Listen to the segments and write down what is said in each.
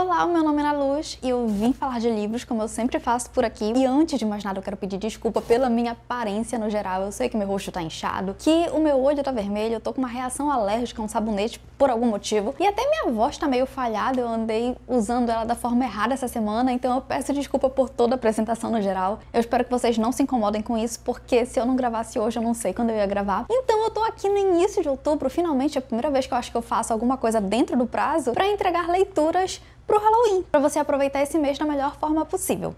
Olá, o meu nome é Ana Luz e eu vim falar de livros como eu sempre faço por aqui. E antes de mais nada eu quero pedir desculpa pela minha aparência no geral. Eu sei que meu rosto tá inchado, que o meu olho tá vermelho, eu tô com uma reação alérgica a um sabonete por algum motivo. E até minha voz tá meio falhada, eu andei usando ela da forma errada essa semana, então eu peço desculpa por toda a apresentação no geral. Eu espero que vocês não se incomodem com isso, porque se eu não gravasse hoje eu não sei quando eu ia gravar. Então eu tô aqui no início de outubro, finalmente é a primeira vez que eu acho que eu faço alguma coisa dentro do prazo pra entregar leituras pro Halloween, pra você aproveitar esse mês da melhor forma possível.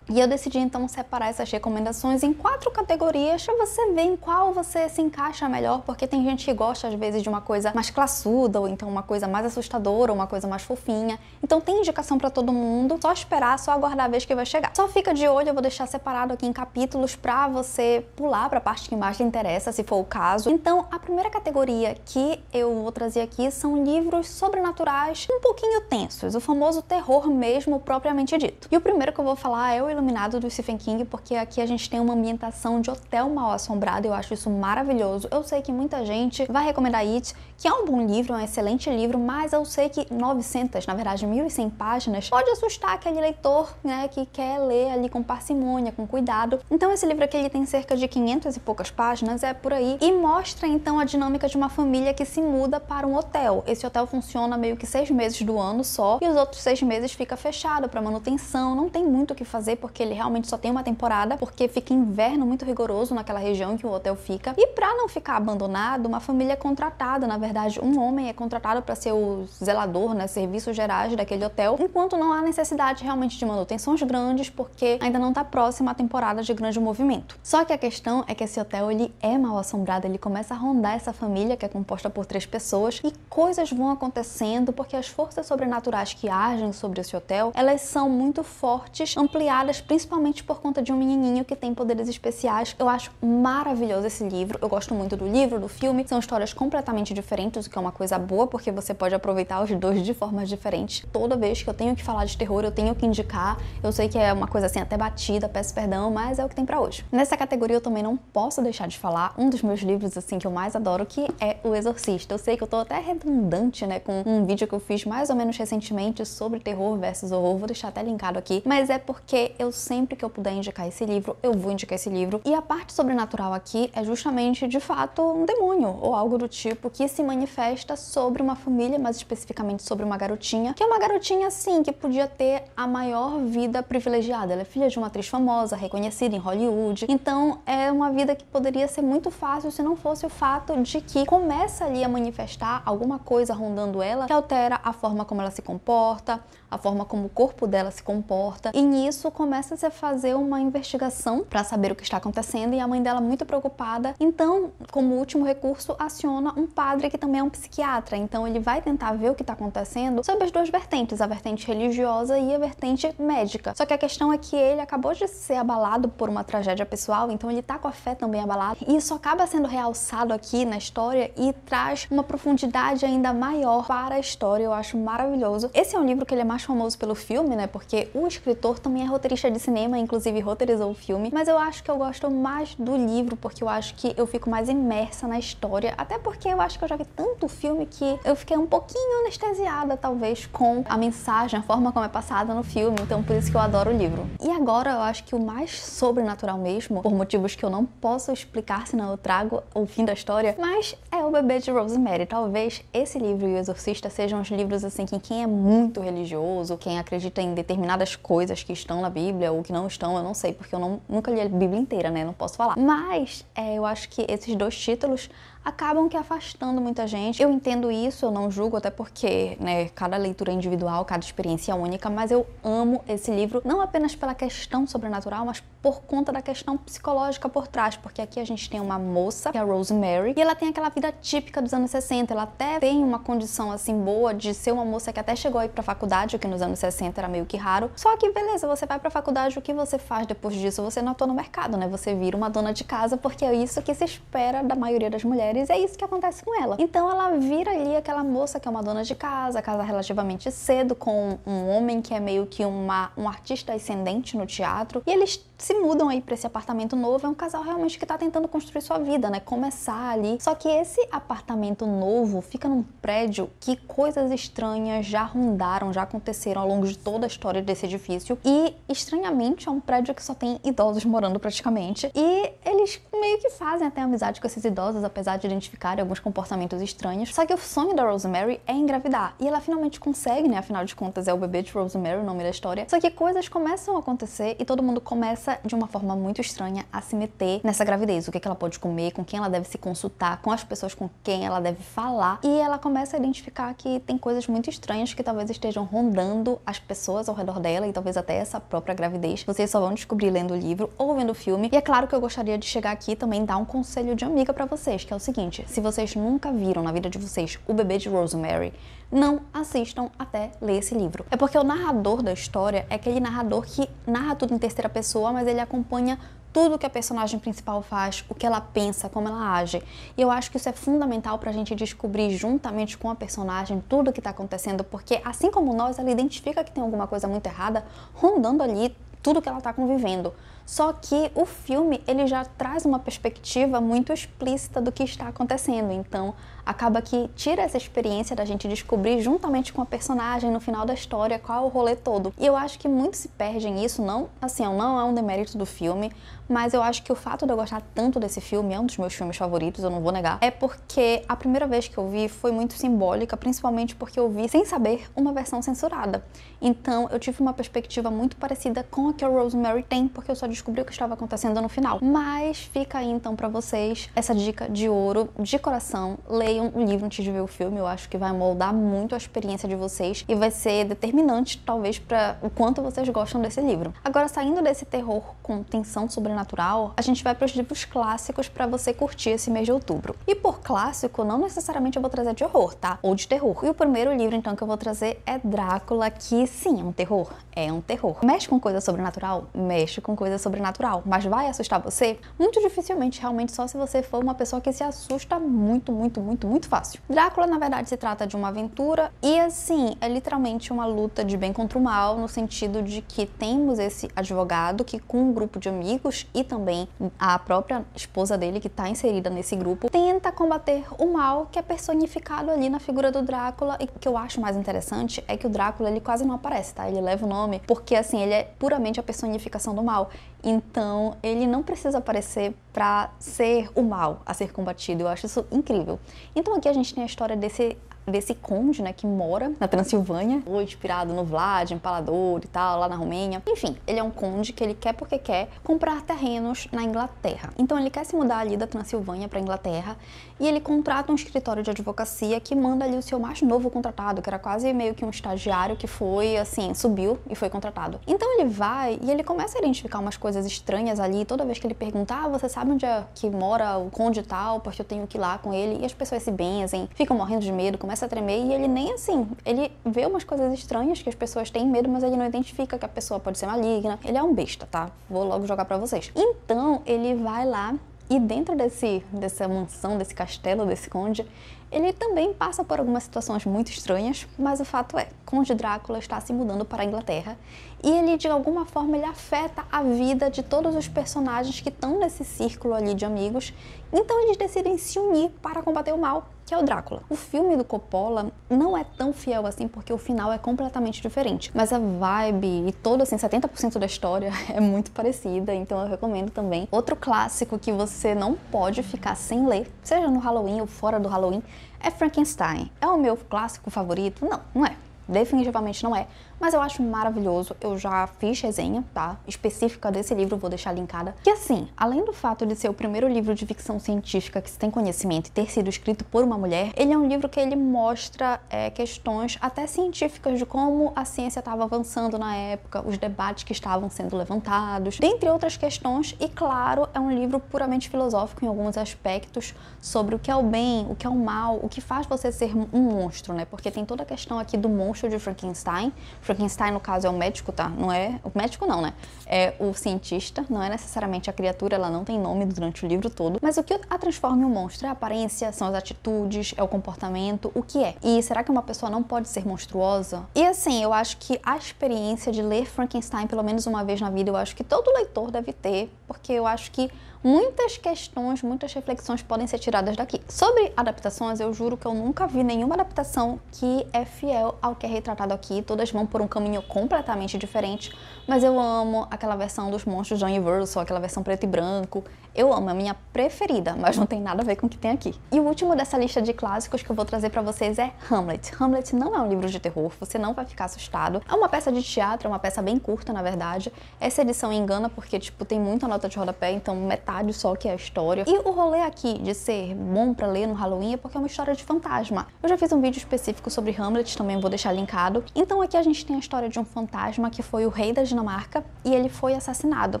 E eu decidi então separar essas recomendações em 4 categorias pra você ver em qual você se encaixa melhor, porque tem gente que gosta às vezes de uma coisa mais classuda, ou então uma coisa mais assustadora, ou uma coisa mais fofinha. Então tem indicação pra todo mundo, só esperar, só aguardar a vez que vai chegar. Só fica de olho, eu vou deixar separado aqui em capítulos pra você pular pra parte que mais lhe interessa, se for o caso. Então a primeira categoria que eu vou trazer aqui são livros sobrenaturais um pouquinho tensos, o famoso terror mesmo propriamente dito. E o primeiro que eu vou falar é o Iluminado do Stephen King, porque aqui a gente tem uma ambientação de hotel mal assombrado, eu acho isso maravilhoso. Eu sei que muita gente vai recomendar It, que é um bom livro, é um excelente livro, mas eu sei que 900, na verdade 1100 páginas, pode assustar aquele leitor, né, que quer ler ali com parcimônia, com cuidado. Então esse livro aqui ele tem cerca de 500 e poucas páginas, é por aí, e mostra então a dinâmica de uma família que se muda para um hotel. Esse hotel funciona meio que 6 meses do ano só, e os outros 6 meses fica fechado para manutenção, não tem muito o que fazer, porque ele realmente só tem uma temporada, porque fica inverno muito rigoroso naquela região que o hotel fica. E para não ficar abandonado, uma família é contratada, na verdade, um homem é contratado para ser o zelador, né, serviços gerais daquele hotel, enquanto não há necessidade realmente de manutenções grandes, porque ainda não está próxima a temporada de grande movimento. Só que a questão é que esse hotel ele é mal assombrado, ele começa a rondar essa família, que é composta por 3 pessoas, e coisas vão acontecendo, porque as forças sobrenaturais que agem sobre esse hotel, elas são muito fortes, ampliadas principalmente por conta de um menininho que tem poderes especiais. Eu acho maravilhoso esse livro, eu gosto muito do livro, do filme, são histórias completamente diferentes, o que é uma coisa boa, porque você pode aproveitar os dois de formas diferentes. Toda vez que eu tenho que falar de terror, eu tenho que indicar, eu sei que é uma coisa assim até batida, peço perdão, mas é o que tem pra hoje. Nessa categoria eu também não posso deixar de falar um dos meus livros assim que eu mais adoro, que é O Exorcista. Eu sei que eu tô até redundante, né, com um vídeo que eu fiz mais ou menos recentemente sobre terror versus horror, vou deixar até linkado aqui, mas é porque eu sempre que eu puder indicar esse livro, eu vou indicar esse livro. E a parte sobrenatural aqui é justamente, de fato, um demônio ou algo do tipo que se manifesta sobre uma família, mais especificamente sobre uma garotinha, que é uma garotinha, assim, que podia ter a maior vida privilegiada. Ela é filha de uma atriz famosa, reconhecida em Hollywood. Então, é uma vida que poderia ser muito fácil se não fosse o fato de que começa ali a manifestar alguma coisa rondando ela, que altera a forma como ela se comporta, a forma como o corpo dela se comporta, e nisso começa-se a fazer uma investigação para saber o que está acontecendo, e a mãe dela, muito preocupada, então, como último recurso, aciona um padre que também é um psiquiatra. Então ele vai tentar ver o que está acontecendo sob as duas vertentes, a vertente religiosa e a vertente médica. Só que a questão é que ele acabou de ser abalado por uma tragédia pessoal, então ele tá com a fé também abalada, e isso acaba sendo realçado aqui na história e traz uma profundidade ainda maior para a história. Eu acho maravilhoso. Esse é um livro que ele é mais famoso pelo filme, né, porque o escritor também é roteirista de cinema, inclusive roteirizou o filme, mas eu acho que eu gosto mais do livro, porque eu acho que eu fico mais imersa na história, até porque eu acho que eu já vi tanto filme que eu fiquei um pouquinho anestesiada, talvez, com a mensagem, a forma como é passada no filme, então por isso que eu adoro o livro. E agora eu acho que o mais sobrenatural mesmo, por motivos que eu não posso explicar, senão eu trago o fim da história, mas é O Bebê de Rosemary. Talvez esse livro e O Exorcista sejam os livros assim que quem é muito religioso, quem acredita em determinadas coisas que estão na Bíblia ou que não estão, eu não sei, porque eu nunca li a Bíblia inteira, né, não posso falar. Mas eu acho que esses 2 títulos acabam que afastando muita gente. Eu entendo isso, eu não julgo, até porque, né, cada leitura é individual, cada experiência é única, mas eu amo esse livro, não apenas pela questão sobrenatural, mas por conta da questão psicológica por trás, porque aqui a gente tem uma moça, que é a Rosemary, e ela tem aquela vida típica dos anos 60, ela até tem uma condição, assim, boa de ser uma moça que até chegou a ir pra faculdade, o que nos anos 60 era meio que raro, só que, beleza, você vai pra faculdade, o que você faz depois disso? Você não atua no mercado, né, você vira uma dona de casa, porque é isso que se espera da maioria das mulheres, mulheres, é isso que acontece com ela. Então ela vira ali aquela moça que é uma dona de casa, casa relativamente cedo, com um homem que é meio que um artista ascendente no teatro, e eles se mudam aí pra esse apartamento novo. É um casal realmente que tá tentando construir sua vida, né? Começar ali. Só que esse apartamento novo fica num prédio que coisas estranhas já rondaram, já aconteceram ao longo de toda a história desse edifício. E, estranhamente, é um prédio que só tem idosos morando praticamente. E eles meio que fazem até amizade com esses idosos, apesar de identificarem alguns comportamentos estranhos. Só que o sonho da Rosemary é engravidar. E ela finalmente consegue, né? Afinal de contas, é o bebê de Rosemary, o nome da história. Só que coisas começam a acontecer e todo mundo começa de uma forma muito estranha a se meter nessa gravidez. O que ela pode comer, com quem ela deve se consultar, com as pessoas com quem ela deve falar. E ela começa a identificar que tem coisas muito estranhas que talvez estejam rondando as pessoas ao redor dela e talvez até essa própria gravidez. Vocês só vão descobrir lendo o livro ou vendo o filme. E é claro que eu gostaria de chegar aqui e também dar um conselho de amiga pra vocês, que é o seguinte: se vocês nunca viram na vida de vocês o bebê de Rosemary, não assistam até ler esse livro. É porque o narrador da história é aquele narrador que narra tudo em terceira pessoa, mas ele acompanha tudo que a personagem principal faz, o que ela pensa, como ela age. E eu acho que isso é fundamental pra gente descobrir juntamente com a personagem tudo o que tá acontecendo, porque assim como nós, ela identifica que tem alguma coisa muito errada rondando ali tudo que ela tá convivendo. Só que o filme, ele já traz uma perspectiva muito explícita do que está acontecendo, então acaba que tira essa experiência da gente descobrir juntamente com a personagem no final da história qual é o rolê todo. E eu acho que muito se perde nisso, não é um demérito do filme, mas eu acho que o fato de eu gostar tanto desse filme, é um dos meus filmes favoritos, eu não vou negar, é porque a primeira vez que eu vi foi muito simbólica, principalmente porque eu vi sem saber uma versão censurada. Então eu tive uma perspectiva muito parecida com a que a Rosemary tem, porque eu só descobri o que estava acontecendo no final. Mas fica aí então pra vocês essa dica de ouro, de coração: leiam o livro antes de ver o filme. Eu acho que vai moldar muito a experiência de vocês e vai ser determinante, talvez, para o quanto vocês gostam desse livro. Agora, saindo desse terror com tensão sobrenatural, a gente vai para os livros clássicos para você curtir esse mês de outubro. E por clássico, não necessariamente eu vou trazer de horror, tá? Ou de terror. E o primeiro livro, então, que eu vou trazer é Drácula, que sim, é um terror. É um terror. Mexe com coisa sobrenatural? Mexe com coisa sobrenatural. Mas vai assustar você? Muito dificilmente, realmente, só se você for uma pessoa que se assusta muito fácil. Drácula, na verdade, se trata de uma aventura e, assim, é literalmente uma luta de bem contra o mal, no sentido de que temos esse advogado que, com um grupo de amigos e também a própria esposa dele, que tá inserida nesse grupo, tenta combater o mal que é personificado ali na figura do Drácula. E o que eu acho mais interessante é que o Drácula, ele quase não aparece, tá? Ele leva o nome porque, assim, ele é puramente a personificação do mal. Então, ele não precisa aparecer pra ser o mal a ser combatido. Eu acho isso incrível. Então aqui a gente tem a história desse conde, né, que mora na Transilvânia, ou inspirado no Vlad, Empalador e tal, lá na Romênia. Enfim, ele é um conde que ele quer porque quer comprar terrenos na Inglaterra. Então ele quer se mudar ali da Transilvânia pra Inglaterra e ele contrata um escritório de advocacia que manda ali o seu mais novo contratado, que era quase meio que um estagiário que foi, assim, subiu e foi contratado. Então ele vai e ele começa a identificar umas coisas estranhas ali. Toda vez que ele pergunta: ah, você sabe onde é que mora o conde e tal, porque eu tenho que ir lá com ele. E as pessoas se benzem, ficam morrendo de medo, começa a tremer, e ele nem assim, ele vê umas coisas estranhas que as pessoas têm medo, mas ele não identifica que a pessoa pode ser maligna. Ele é um besta, tá? Vou logo jogar pra vocês. Então, ele vai lá e dentro dessa mansão, desse castelo, desse conde, ele também passa por algumas situações muito estranhas, mas o fato é, Conde Drácula está se mudando para a Inglaterra e ele, de alguma forma, ele afeta a vida de todos os personagens que estão nesse círculo ali de amigos. Então eles decidem se unir para combater o mal, que é o Drácula. O filme do Coppola não é tão fiel assim, porque o final é completamente diferente, mas a vibe e todo, assim, 70% da história é muito parecida, então eu recomendo também. Outro clássico que você não pode ficar sem ler, seja no Halloween ou fora do Halloween, é Frankenstein. É o meu clássico favorito? Não, não é. Definitivamente não é, mas eu acho maravilhoso. Eu já fiz resenha, tá? Específica desse livro, vou deixar linkada. Que assim, além do fato de ser o primeiro livro de ficção científica que se tem conhecimento e ter sido escrito por uma mulher, ele é um livro que ele mostra questões até científicas de como a ciência estava avançando na época, os debates que estavam sendo levantados, dentre outras questões. E claro, é um livro puramente filosófico em alguns aspectos sobre o que é o bem, o que é o mal, o que faz você ser um monstro, né? Porque tem toda a questão aqui do monstro monstro de Frankenstein. Frankenstein, no caso, é o médico, tá? Não é... O médico não, né? É o cientista, não é necessariamente a criatura, ela não tem nome durante o livro todo. Mas o que a transforma em um monstro é a aparência, são as atitudes, é o comportamento, o que é? E será que uma pessoa não pode ser monstruosa? E assim, eu acho que a experiência de ler Frankenstein pelo menos uma vez na vida, eu acho que todo leitor deve ter, porque eu acho que muitas questões, muitas reflexões podem ser tiradas daqui. Sobre adaptações, eu juro que eu nunca vi nenhuma adaptação que é fiel ao que é retratado aqui. Todas vão por um caminho completamente diferente, mas eu amo aquela versão dos monstros da Universal, aquela versão preto e branco. Eu amo, é a minha preferida, mas não tem nada a ver com o que tem aqui. E o último dessa lista de clássicos que eu vou trazer pra vocês é Hamlet. Hamlet não é um livro de terror, você não vai ficar assustado. É uma peça de teatro, é uma peça bem curta, na verdade. Essa edição engana porque, tipo, tem muita nota de rodapé, então metade só que é a história. E o rolê aqui de ser bom pra ler no Halloween é porque é uma história de fantasma. Eu já fiz um vídeo específico sobre Hamlet, também vou deixar linkado. Então aqui a gente tem a história de um fantasma que foi o rei da Dinamarca e ele foi assassinado.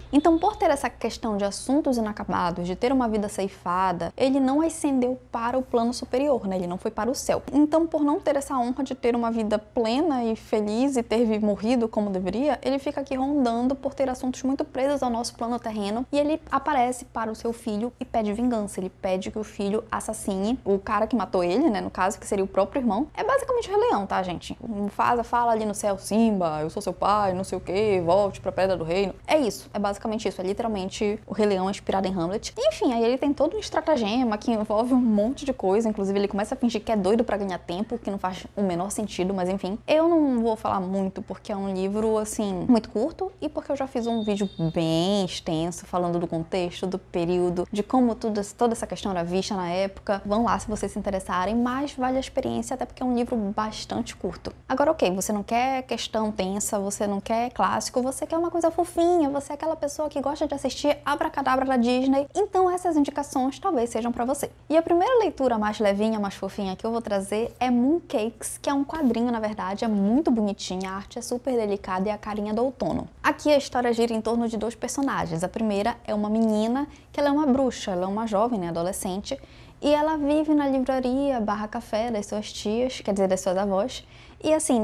Então, por ter essa questão de assuntos inacabados, de ter uma vida ceifada, ele não ascendeu para o plano superior, né? Ele não foi para o céu. Então, por não ter essa honra de ter uma vida plena e feliz e ter morrido como deveria, ele fica aqui rondando por ter assuntos muito presos ao nosso plano terreno e ele aparece para o seu filho e pede vingança. Ele pede que o filho assassine o cara que matou ele, né, no caso, que seria o próprio irmão. É basicamente o Rei Leão, tá, gente? O Mufasa fala ali no céu, Simba, eu sou seu pai, não sei o que, volte pra Pedra do Reino. É isso, é basicamente isso, é literalmente o Rei Leão inspirado em Hamlet. E, enfim, aí ele tem todo um estratagema que envolve um monte de coisa, inclusive ele começa a fingir que é doido pra ganhar tempo, que não faz o menor sentido, mas enfim. Eu não vou falar muito porque é um livro, assim, muito curto e porque eu já fiz um vídeo bem extenso falando do contexto, do período, de como toda essa questão era vista na época. Vão lá se vocês se interessarem, mas vale a experiência até porque é um livro bastante curto. Agora, ok, você não quer questão tensa, você não quer clássico, você quer uma coisa fofinha, você é aquela pessoa que gosta de assistir Abracadabra da Disney, então essas indicações talvez sejam pra você. E a primeira leitura mais levinha, mais fofinha que eu vou trazer é Mooncakes, que é um quadrinho, na verdade, é muito bonitinha, a arte é super delicada e a carinha do outono. Aqui a história gira em torno de dois personagens. A primeira é uma menina que ela é uma bruxa, ela é uma jovem, né, adolescente, e ela vive na livraria barra café das suas tias, quer dizer, das suas avós. E assim,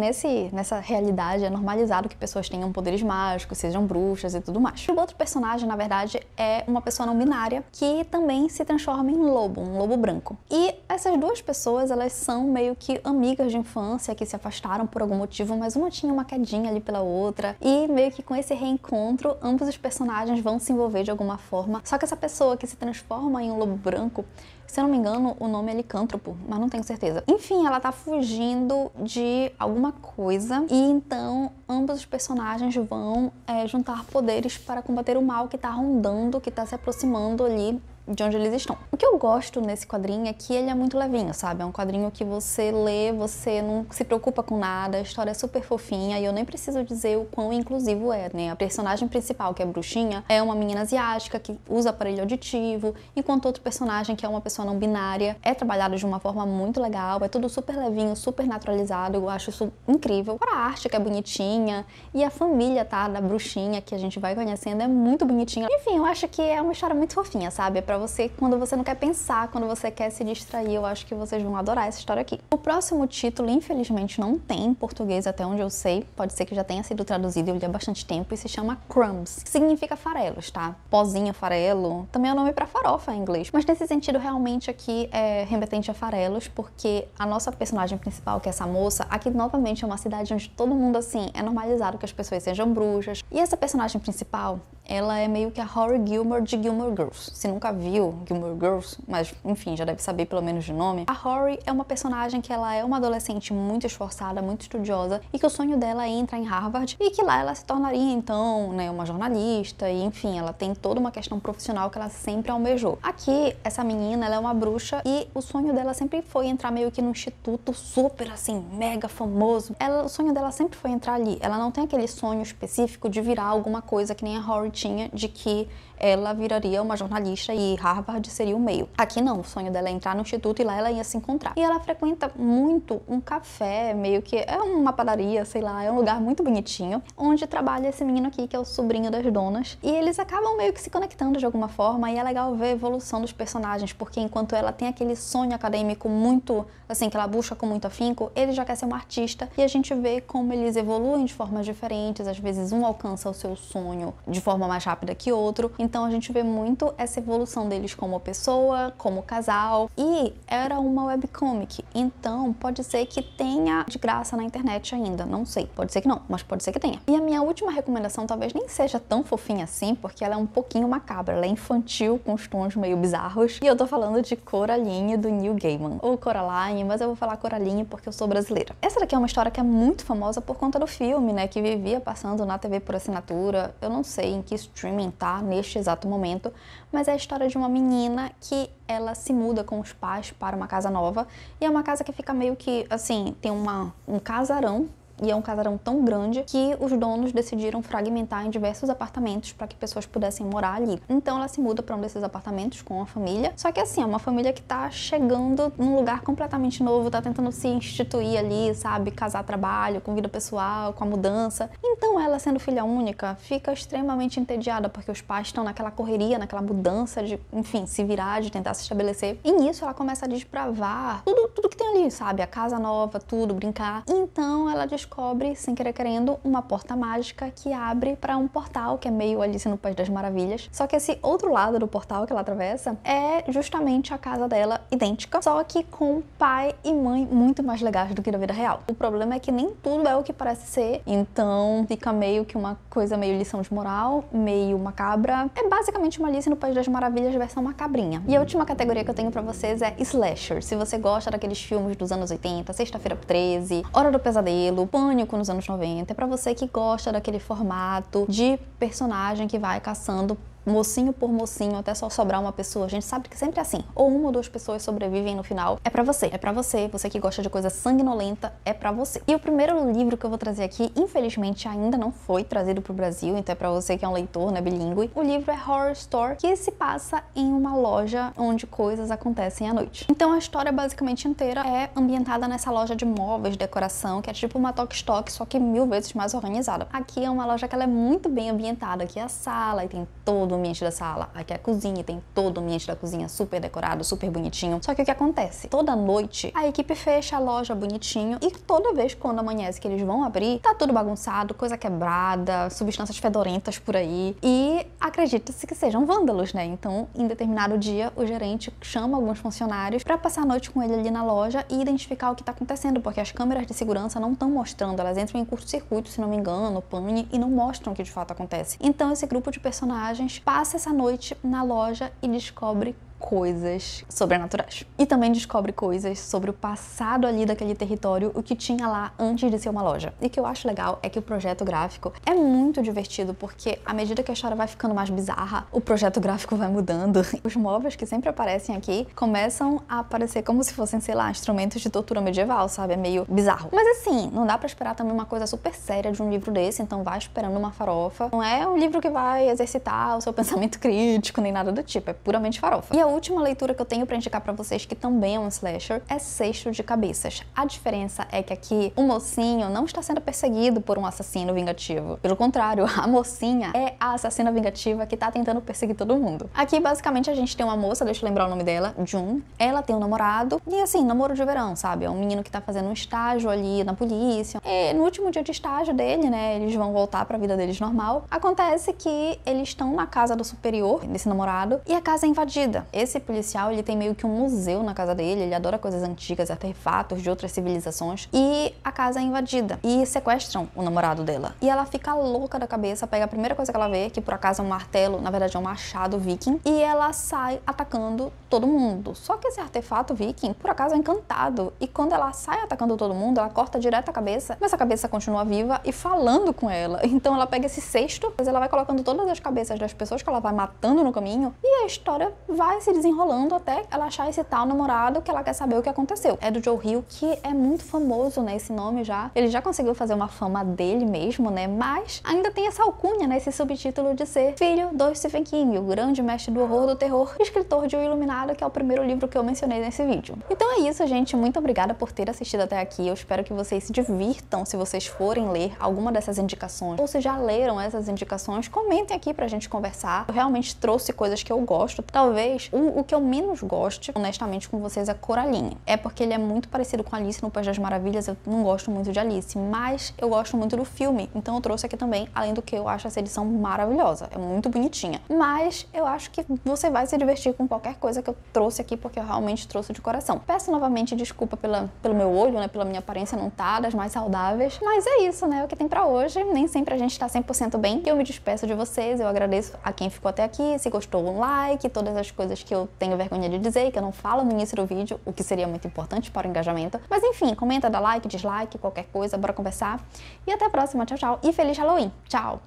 nessa realidade é normalizado que pessoas tenham poderes mágicos, sejam bruxas e tudo mais. O outro personagem, na verdade, é uma pessoa não binária que também se transforma em lobo, um lobo branco. E essas duas pessoas, elas são meio que amigas de infância que se afastaram por algum motivo, mas uma tinha uma quedinha ali pela outra. E meio que com esse reencontro, ambos os personagens vão se envolver de alguma forma. Só que essa pessoa que se transforma em um lobo branco, se eu não me engano, o nome é licântropo, mas não tenho certeza. Enfim, ela tá fugindo de alguma coisa e então ambos os personagens vão juntar poderes para combater o mal que tá rondando, que tá se aproximando ali de onde eles estão. O que eu gosto nesse quadrinho é que ele é muito levinho, sabe? É um quadrinho que você lê, você não se preocupa com nada, a história é super fofinha e eu nem preciso dizer o quão inclusivo é, né? A personagem principal, que é a bruxinha, é uma menina asiática que usa aparelho auditivo, enquanto outro personagem, que é uma pessoa não binária, é trabalhado de uma forma muito legal, é tudo super levinho, super naturalizado, eu acho isso incrível. Fora a arte, que é bonitinha, e a família, tá, da bruxinha, que a gente vai conhecendo, é muito bonitinha. Enfim, eu acho que é uma história muito fofinha, sabe? É pra você, quando você não quer pensar, quando você quer se distrair, eu acho que vocês vão adorar essa história aqui. O próximo título, infelizmente, não tem em português até onde eu sei, pode ser que já tenha sido traduzido, eu li há bastante tempo, e se chama Crumbs, que significa farelos, tá? Pozinho, farelo, também é o nome pra farofa em inglês, mas nesse sentido, realmente, aqui é remetente a farelos, porque a nossa personagem principal, que é essa moça, aqui novamente é uma cidade onde todo mundo, assim, é normalizado que as pessoas sejam bruxas, e essa personagem principal, ela é meio que a Rory Gilmore de Gilmore Girls. Se nunca viu Gilmore Girls, mas enfim, já deve saber pelo menos de nome. A Rory é uma personagem que ela é uma adolescente muito esforçada, muito estudiosa e que o sonho dela é entrar em Harvard e que lá ela se tornaria então, né, uma jornalista e enfim, ela tem toda uma questão profissional que ela sempre almejou. Aqui, essa menina, ela é uma bruxa e o sonho dela sempre foi entrar meio que num instituto super assim, mega famoso. O sonho dela sempre foi entrar ali. Ela não tem aquele sonho específico de virar alguma coisa que nem a Rory tinha de que ela viraria uma jornalista e Harvard seria o meio. Aqui não, o sonho dela é entrar no instituto e lá ela ia se encontrar. E ela frequenta muito um café, meio que é uma padaria, sei lá, é um lugar muito bonitinho, onde trabalha esse menino aqui, que é o sobrinho das donas. E eles acabam meio que se conectando de alguma forma, e é legal ver a evolução dos personagens, porque enquanto ela tem aquele sonho acadêmico muito, assim, que ela busca com muito afinco, ele já quer ser uma artista, e a gente vê como eles evoluem de formas diferentes, às vezes um alcança o seu sonho de forma mais rápida que outro. Então a gente vê muito essa evolução deles como pessoa, como casal, e era uma webcomic, então pode ser que tenha de graça na internet ainda, não sei, pode ser que não, mas pode ser que tenha. E a minha última recomendação talvez nem seja tão fofinha assim, porque ela é um pouquinho macabra, ela é infantil, com os tons meio bizarros, e eu tô falando de Coraline, do Neil Gaiman, ou Coraline, mas eu vou falar Coraline porque eu sou brasileira. Essa daqui é uma história que é muito famosa por conta do filme, né, que vivia passando na TV por assinatura, eu não sei em que streaming tá neste exato momento, mas é a história de uma menina que ela se muda com os pais para uma casa nova, e é uma casa que fica meio que, assim, tem um casarão, e é um casarão tão grande que os donos decidiram fragmentar em diversos apartamentos para que pessoas pudessem morar ali. Então ela se muda para um desses apartamentos com a família, só que assim, é uma família que tá chegando num lugar completamente novo, tá tentando se instituir ali, sabe, casar trabalho, com vida pessoal, com a mudança. Então ela, sendo filha única, fica extremamente entediada, porque os pais estão naquela correria, naquela mudança de, enfim, se virar, de tentar se estabelecer. E nisso ela começa a desbravar tudo que tem ali, sabe, a casa nova, tudo, brincar. Então ela descobre, sem querer querendo, uma porta mágica que abre para um portal que é meio Alice no País das Maravilhas. Só que esse outro lado do portal que ela atravessa é justamente a casa dela, idêntica, só que com pai e mãe muito mais legais do que na vida real. O problema é que nem tudo é o que parece ser, então fica meio que uma coisa meio lição de moral, meio macabra. É basicamente uma Alice no País das Maravilhas versão macabrinha. E a última categoria que eu tenho pra vocês é slasher. Se você gosta daqueles filmes dos anos 80, Sexta-feira 13, Hora do Pesadelo, Pânico nos anos 90, é pra você que gosta daquele formato de personagem que vai caçando mocinho por mocinho até só sobrar uma pessoa. A gente sabe que sempre é assim, ou uma ou duas pessoas sobrevivem no final. É pra você, você que gosta de coisa sanguinolenta, é pra você. E o primeiro livro que eu vou trazer aqui, infelizmente ainda não foi trazido pro Brasil, então é pra você que é um leitor, né, bilíngue. O livro é Horror Store, que se passa em uma loja onde coisas acontecem à noite. Então a história basicamente inteira é ambientada nessa loja de móveis, decoração, que é tipo uma Tok Stock, só que 1000 vezes mais organizada. Aqui é uma loja que ela é muito bem ambientada, aqui é a sala e tem todo o ambiente da sala, aqui é a cozinha, tem todo o ambiente da cozinha super decorado, super bonitinho. Só que o que acontece? Toda noite a equipe fecha a loja bonitinho e toda vez quando amanhece que eles vão abrir, tá tudo bagunçado, coisa quebrada, substâncias fedorentas por aí, e acredita-se que sejam vândalos, né? Então, em determinado dia, o gerente chama alguns funcionários pra passar a noite com ele ali na loja e identificar o que tá acontecendo, porque as câmeras de segurança não estão mostrando, elas entram em curto-circuito, se não me engano, pane, e não mostram o que de fato acontece. Então, esse grupo de personagens passa essa noite na loja e descobre coisas sobrenaturais. E também descobre coisas sobre o passado ali daquele território, o que tinha lá antes de ser uma loja. E o que eu acho legal é que o projeto gráfico é muito divertido, porque à medida que a história vai ficando mais bizarra, o projeto gráfico vai mudando. Os móveis que sempre aparecem aqui começam a aparecer como se fossem, sei lá, instrumentos de tortura medieval, sabe? É meio bizarro. Mas assim, não dá pra esperar também uma coisa super séria de um livro desse, então vai esperando uma farofa. Não é um livro que vai exercitar o seu pensamento crítico, nem nada do tipo, é puramente farofa. E a última leitura que eu tenho pra indicar pra vocês, que também é um slasher, é Cesto de Cabeças. A diferença é que aqui o mocinho não está sendo perseguido por um assassino vingativo. Pelo contrário, a mocinha é a assassina vingativa que tá tentando perseguir todo mundo. Aqui, basicamente, a gente tem uma moça, deixa eu lembrar o nome dela, June. Ela tem um namorado, e assim, namoro de verão, sabe? É um menino que tá fazendo um estágio ali na polícia. E no último dia de estágio dele, né, eles vão voltar pra vida deles normal. Acontece que eles estão na casa do superior desse namorado, e a casa é invadida. Esse policial, ele tem meio que um museu na casa dele, ele adora coisas antigas, artefatos de outras civilizações, e a casa é invadida, e sequestram o namorado dela. E ela fica louca da cabeça, pega a primeira coisa que ela vê, que por acaso é um martelo, na verdade é um machado viking, e ela sai atacando todo mundo. Só que esse artefato viking, por acaso, é encantado, e quando ela sai atacando todo mundo, ela corta direto a cabeça, mas a cabeça continua viva e falando com ela. Então ela pega esse cesto, mas ela vai colocando todas as cabeças das pessoas que ela vai matando no caminho, e a história vai se se desenrolando até ela achar esse tal namorado que ela quer saber o que aconteceu. É do Joe Hill, que é muito famoso, né, esse nome já. Ele já conseguiu fazer uma fama dele mesmo, né, mas ainda tem essa alcunha, né, esse subtítulo de ser filho do Stephen King, o grande mestre do horror, do terror, escritor de O Iluminado, que é o primeiro livro que eu mencionei nesse vídeo. Então é isso, gente. Muito obrigada por ter assistido até aqui. Eu espero que vocês se divirtam se vocês forem ler alguma dessas indicações, ou se já leram essas indicações, comentem aqui pra gente conversar. Eu realmente trouxe coisas que eu gosto. Talvez o que eu menos goste, honestamente, com vocês é Coraline. É porque ele é muito parecido com Alice no País das Maravilhas. Eu não gosto muito de Alice, mas eu gosto muito do filme, então eu trouxe aqui também, além do que eu acho essa edição maravilhosa, é muito bonitinha. Mas eu acho que você vai se divertir com qualquer coisa que eu trouxe aqui, porque eu realmente trouxe de coração. Peço novamente desculpa pelo meu olho, né, pela minha aparência não tá das mais saudáveis, mas é isso, né, o que tem pra hoje. Nem sempre a gente tá 100% bem. Eu me despeço de vocês, eu agradeço a quem ficou até aqui, se gostou, um like, todas as coisas que eu tenho vergonha de dizer, que eu não falo no início do vídeo, o que seria muito importante para o engajamento. Mas enfim, comenta, dá like, dislike, qualquer coisa, bora conversar. E até a próxima, tchau, tchau. E feliz Halloween, tchau!